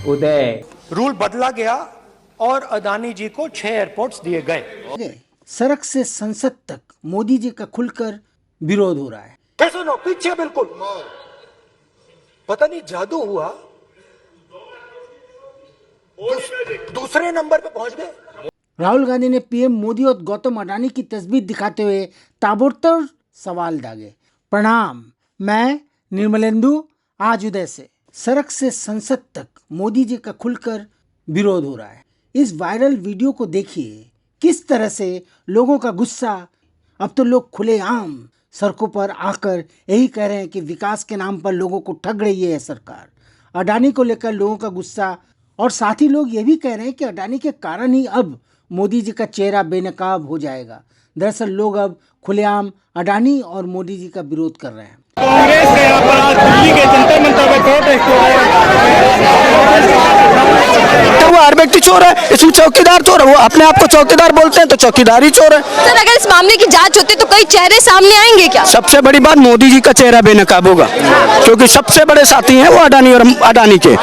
उदय। Rule बदला गया और अदानी जी को 6 एयरपोर्ट्स दिए गए। सड़क से संसद तक मोदी जी का खुलकर विरोध हो रहा है। सुनो पीछे बिल्कुल, पता नहीं जादू हुआ, दूसरे नंबर पे पहुंच गए। राहुल गांधी ने पीएम मोदी और गौतम अडानी की तस्वीर दिखाते हुए ताबड़तोड़ सवाल दागे। प्रणाम, मैं निर्मलेंदु, आज उदय से। सड़क से संसद तक मोदी जी का खुलकर विरोध हो रहा है। इस वायरल वीडियो को देखिए, किस तरह से लोगों का गुस्सा। अब तो लोग खुलेआम सड़कों पर आकर यही कह रहे हैं कि विकास के नाम पर लोगों को ठग रही है सरकार। अडानी को लेकर लोगों का गुस्सा, और साथ ही लोग ये भी कह रहे हैं कि अडानी के कारण ही अब मोदी जी का चेहरा बेनकाब हो जाएगा। दरअसल लोग अब खुलेआम अडानी और मोदी जी का विरोध कर रहे हैं। कांग्रेस के यहाँ पर आज दिल्ली के जंतर मंतर पर प्रोटेस्ट हो रहा है। वो हर व्यक्ति चोर है, इसमें चौकीदार चोर है। वो अपने आप को चौकीदार बोलते हैं तो चौकीदार ही चोर है। सर, अगर इस मामले की जांच होती तो कई चेहरे सामने आएंगे क्या? सबसे बड़ी बात, मोदी जी का चेहरा बेनकाब होगा, क्योंकि सबसे बड़े साथी हैं वो अडानी और अडानी के।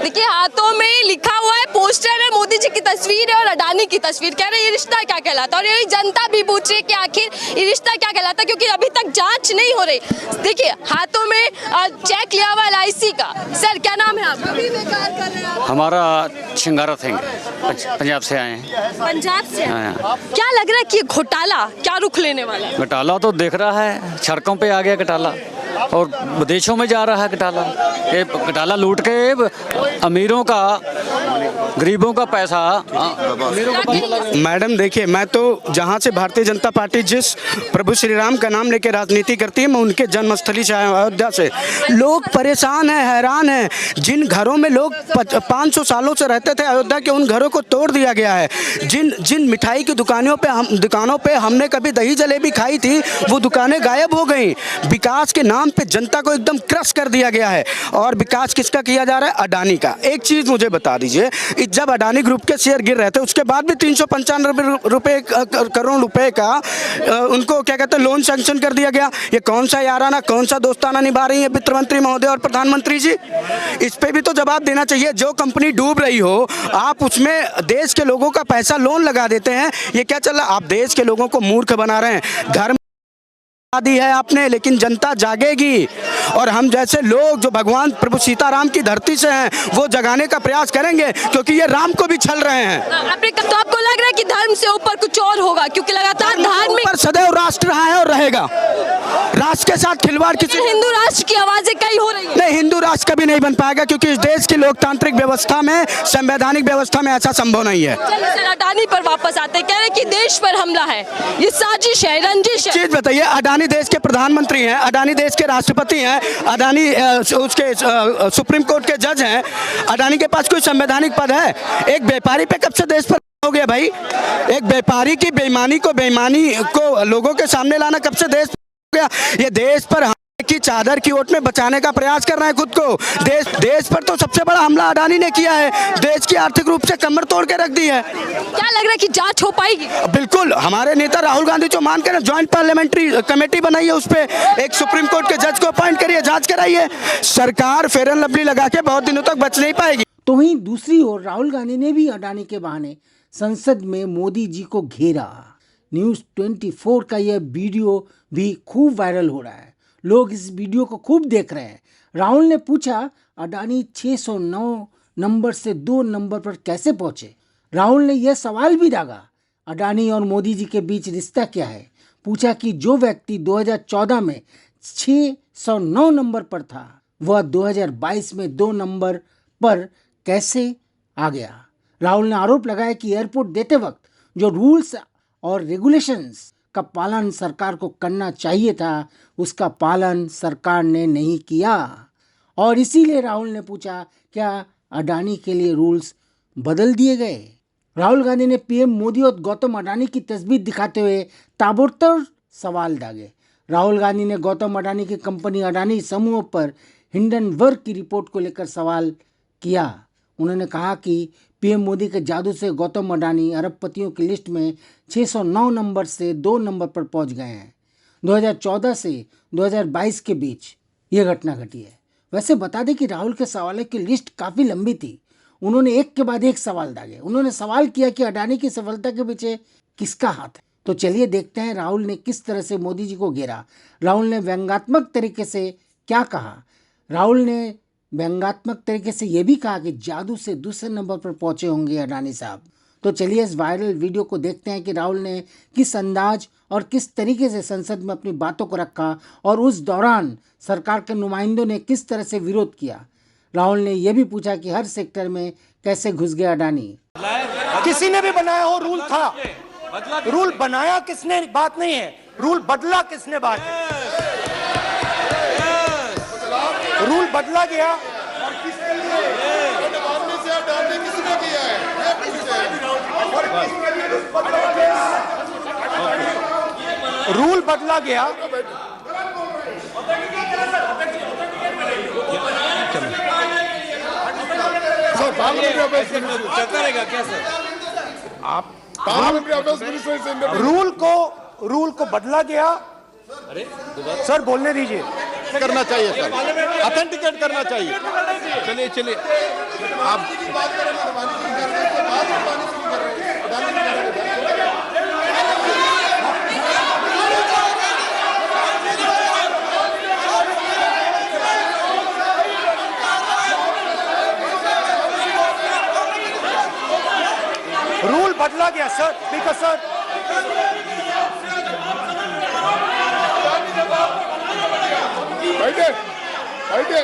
देखिए, हाथों में लिखा हुआ है, पोस्टर है, मोदी जी की तस्वीर है और अडानी की तस्वीर। कह रहे हैं ये रिश्ता क्या कहलाता है, और यही जनता भी पूछ रही है कि आखिर ये रिश्ता क्या कहलाता है, क्योंकि अभी तक जांच नहीं हो रही। देखिए, हाथों में चेक लिया हुआ LIC का। सर, क्या नाम है आपका? हमारा छिंगारा सिंह, पंजाब से आए हैं। पंजाब से? क्या लग रहा है कि घोटाला क्या रुख लेने वाला है? घोटाला तो देख रहा है, सड़कों पे आ गया घोटाला और विदेशों में जा रहा है घोटाला। ये घोटाला लूट के अमीरों का, गरीबों का पैसा, मैडम देखिए, मैं तो जहाँ से भारतीय जनता पार्टी जिस प्रभु श्री राम का नाम लेके राजनीति करती है, मैं उनके जन्मस्थली से अयोध्या से। लोग परेशान हैं, हैरान हैं। जिन घरों में लोग 500 सालों से रहते थे अयोध्या के, उन घरों को तोड़ दिया गया है। जिन मिठाई की दुकानों पे हमने कभी दही जलेबी खाई थी, वो दुकानें गायब हो गई। विकास के नाम पे जनता को एकदम क्रश कर दिया गया है। और विकास किसका किया जा रहा है? अडानी का। एक चीज मुझे बता दीजिए, जब अडानी ग्रुप के शेयर गिर रहे थे, उसके बाद भी 395 करोड़ रुपए का उनको क्या कहते हैं लोन सैंक्शन कर दिया गया। ये कौन सा याराना, कौन सा दोस्ताना निभा रही है वित्त मंत्री महोदय और प्रधानमंत्री जी? इस पे भी तो जवाब देना चाहिए। जो कंपनी डूब रही हो, आप उसमें देश के लोगों का पैसा लोन लगा देते हैं। ये क्या चल रहा है? आप देश के लोगों को मूर्ख बना रहे हैं। घर दी है आपने, लेकिन जनता जागेगी और हम जैसे लोग जो भगवान प्रभु सीताराम की धरती से हैं, वो जगाने का प्रयास करेंगे, क्योंकि ये राम को भी छल रहे हैं। तो आपको लग रहा है कि धर्म से ऊपर कुछ और होगा, क्योंकि लगातार धार्मिक पर सदैव राष्ट्र रहा है और रहेगा। राष्ट्र के साथ खिलवाड़ किसी, हिंदू राष्ट्र की आवाजें कई हो रही है। नहीं, हिंदू राष्ट्र कभी नहीं बन पाएगा, क्योंकि इस देश की लोकतांत्रिक व्यवस्था में, संवैधानिक व्यवस्था में ऐसा संभव नहीं है। सर, अडानी पर वापस आते हैं, कह रहे हैं कि देश पर हमला है, ये साजिश है, रंजिश है। चीज बताइए, अडानी देश के प्रधानमंत्री हैं, अडानी देश के राष्ट्रपति हैं, अडानी उसके सुप्रीम कोर्ट के जज हैं। अडानी के पास कोई संवैधानिक पद है? एक व्यापारी पे कब से देश पर हो गया भाई? एक व्यापारी की बेईमानी को लोगों के सामने लाना कब से देश पर हो गया? ये देश पर की चादर की ओट में बचाने का प्रयास कर रहे हैं खुद को। देश पर तो सबसे बड़ा हमला अडानी ने किया है। देश की आर्थिक रूप से कमर तोड़ के रख दी है। क्या लग रहा है कि जांच हो पाएगी? बिल्कुल। हमारे नेता राहुल गांधी जो मान कर ज्वाइंट पार्लियामेंट्री कमेटी बनाई है, उस पर एक सुप्रीम कोर्ट के जज को अपॉइंट करिए, जांच कराइए। सरकार फेयर एंड लवली लगा के बहुत दिनों तक बच नहीं पाएगी। तो वहीं दूसरी ओर राहुल गांधी ने भी अडानी के बहाने संसद में मोदी जी को घेरा। न्यूज़ 24 का यह वीडियो भी खूब वायरल हो रहा है। लोग इस वीडियो को खूब देख रहे हैं। राहुल ने पूछा, अडानी 609 नंबर से 2 नंबर पर कैसे पहुंचे? राहुल ने यह सवाल भी दागा, अडानी और मोदी जी के बीच रिश्ता क्या है? पूछा कि जो व्यक्ति 2014 में 609 नंबर पर था, वह 2022 में 2 नंबर पर कैसे आ गया? राहुल ने आरोप लगाया कि एयरपोर्ट देते वक्त जो रूल्स और रेगुलेशंस का पालन सरकार को करना चाहिए था, उसका पालन सरकार ने नहीं किया। और इसीलिए राहुल ने पूछा, क्या अडानी के लिए रूल्स बदल दिए गए? राहुल गांधी ने पीएम मोदी और गौतम अडानी की तस्वीर दिखाते हुए ताबड़तोड़ सवाल दागे। राहुल गांधी ने गौतम अडानी की कंपनी अडानी समूह पर हिंडनबर्ग की रिपोर्ट को लेकर सवाल किया। उन्होंने कहा कि पीएम मोदी के जादू से गौतम अडानी अरबपतियों की लिस्ट में 609 नंबर से 2 नंबर पर पहुंच गए हैं। 2014 से 2022 के बीच ये घटना घटी है। वैसे बता दें कि राहुल के सवालों की लिस्ट काफी लंबी थी। उन्होंने एक के बाद एक सवाल दागे। उन्होंने सवाल किया कि अडानी की सफलता के पीछे किसका हाथ है। तो चलिए देखते हैं राहुल ने किस तरह से मोदी जी को घेरा। राहुल ने व्यंग्यात्मक तरीके से क्या कहा। राहुल ने व्यंग्यात्मक तरीके से यह भी कहा कि जादू से दूसरे नंबर पर पहुंचे होंगे अडानी साहब। तो चलिए इस वायरल वीडियो को देखते हैं कि राहुल ने किस अंदाज और किस तरीके से संसद में अपनी बातों को रखा और उस दौरान सरकार के नुमाइंदों ने किस तरह से विरोध किया। राहुल ने यह भी पूछा कि हर सेक्टर में कैसे घुस गया अडानी। किसी ने भी बनाया हो रूल था, रूल बनाया किसने बात नहीं है, रूल बदला किसने बात है। रूल बदला गया और किसके लिए से अडानी किसने किया है ये पूछते हैं। रूल बदला गया। चलता रहेगा क्या सर? आप रूल को बदला गया। अरे सर बोलने दीजिए। करना चाहिए सर, ऑथेंटिकेट करना चाहिए। चलिए चलिए आप रूल बदला गया सर, स्पीकर सर। बैठे बैठे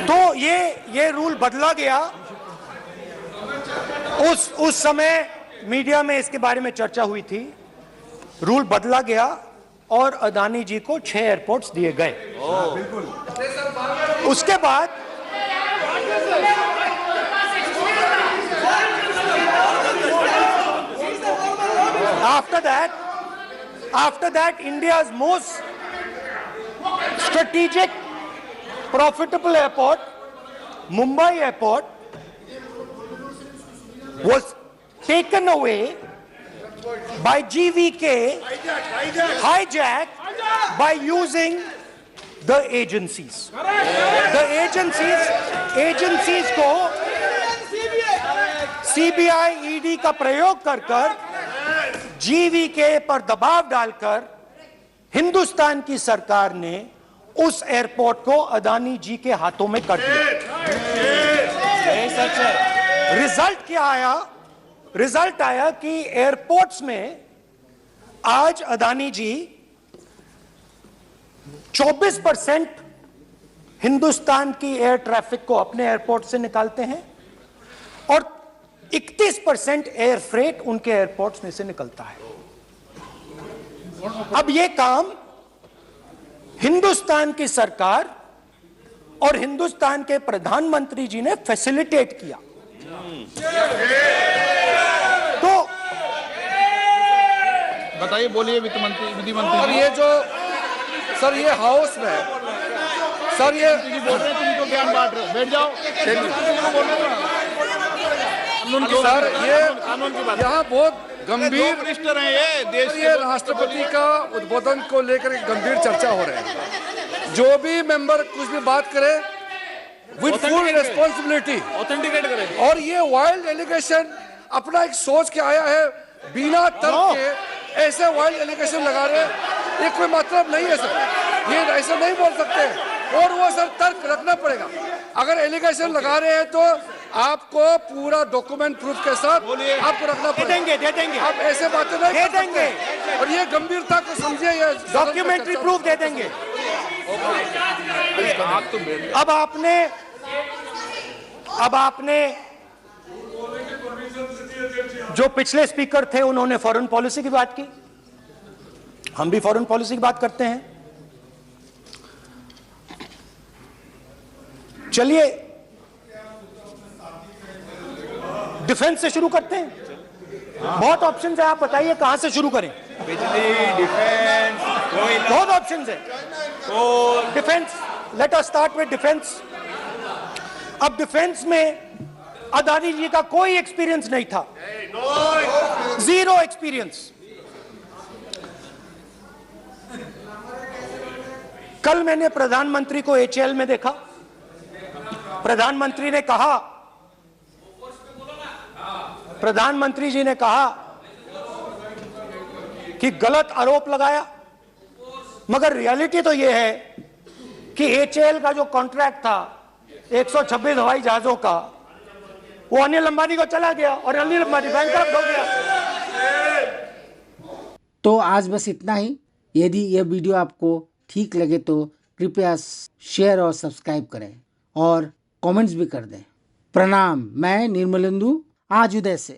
तो ये रूल बदला गया। उस समय मीडिया में इसके बारे में चर्चा हुई थी। रूल बदला गया और अदानी जी को 6 एयरपोर्ट्स दिए गए। उसके बाद after that India's most strategic profitable airport, Mumbai airport, was taken away by GVK, hijacked by using the agencies. The agencies को CBI, ED का प्रयोग कर GVK पर दबाव डालकर हिंदुस्तान की सरकार ने उस एयरपोर्ट को अदानी जी के हाथों में कर दिया। रिजल्ट क्या आया? रिजल्ट आया कि एयरपोर्ट्स में आज अदानी जी 24% हिंदुस्तान की एयर ट्रैफिक को अपने एयरपोर्ट से निकालते हैं और 31% एयर फ्रेट उनके एयरपोर्ट्स में से निकलता है। अब यह काम हिंदुस्तान की सरकार और हिंदुस्तान के प्रधानमंत्री जी ने फैसिलिटेट किया। तो बताइए, बोलिए वित्त मंत्री, विधि मंत्री। और ये जो सर ये हाउस में सर ये बोल रहे तुम तो ज्ञान बांट रहे हो, बैठ जाओ। सर ये यहाँ बहुत गंभीर मिनिस्टर हैं ये देश ये राष्ट्रपति का उद्बोधन को लेकर एक गंभीर चर्चा हो रही है। जो भी मेंबर कुछ भी बात करे विद फुल रिस्पॉन्सिबिलिटी ऑथेंटिकेट करें। और ये वाइल्ड एलिगेशन अपना एक सोच के आया है, बिना तर्क के ऐसे वाइल्ड एलिगेशन लगा रहे, ये कोई मतलब नहीं है सर। ये ऐसे नहीं बोल सकते और वो सर तर्क रखना पड़ेगा। अगर एलिगेशन लगा रहे हैं तो आपको पूरा डॉक्यूमेंट प्रूफ के साथ आपको रखना पड़ेगा। दे देंगे आप ऐसे बातें नहीं दे देंगे और ये गंभीरता को समझिए। ये डॉक्यूमेंट्री प्रूफ दे देंगे। अब आपने जो पिछले स्पीकर थे उन्होंने फॉरेन पॉलिसी की बात की, हम भी फॉरेन पॉलिसी की बात करते हैं। चलिए डिफेंस से शुरू करते हैं। बहुत ऑप्शंस है, आप बताइए कहां से शुरू करें। बिजली, डिफेंस, बहुत ऑप्शंस है। Defence, let us start with defence. अब डिफेंस में अदानी जी का कोई एक्सपीरियंस नहीं था, जीरो एक्सपीरियंस। कल मैंने प्रधानमंत्री को एचएएल में देखा। प्रधानमंत्री जी ने कहा कि गलत आरोप लगाया, मगर रियलिटी तो यह है कि एचएएल का जो कॉन्ट्रैक्ट था 126 हवाई जहाजों का, वो अनिल अंबानी को चला गया और अनिल अंबानी बैंकरप्ट हो गया। तो आज बस इतना ही। यदि यह वीडियो आपको ठीक लगे तो कृपया शेयर और सब्सक्राइब करें और कमेंट्स भी कर दें। प्रणाम, मैं निर्मलेंदु, आज उदय से।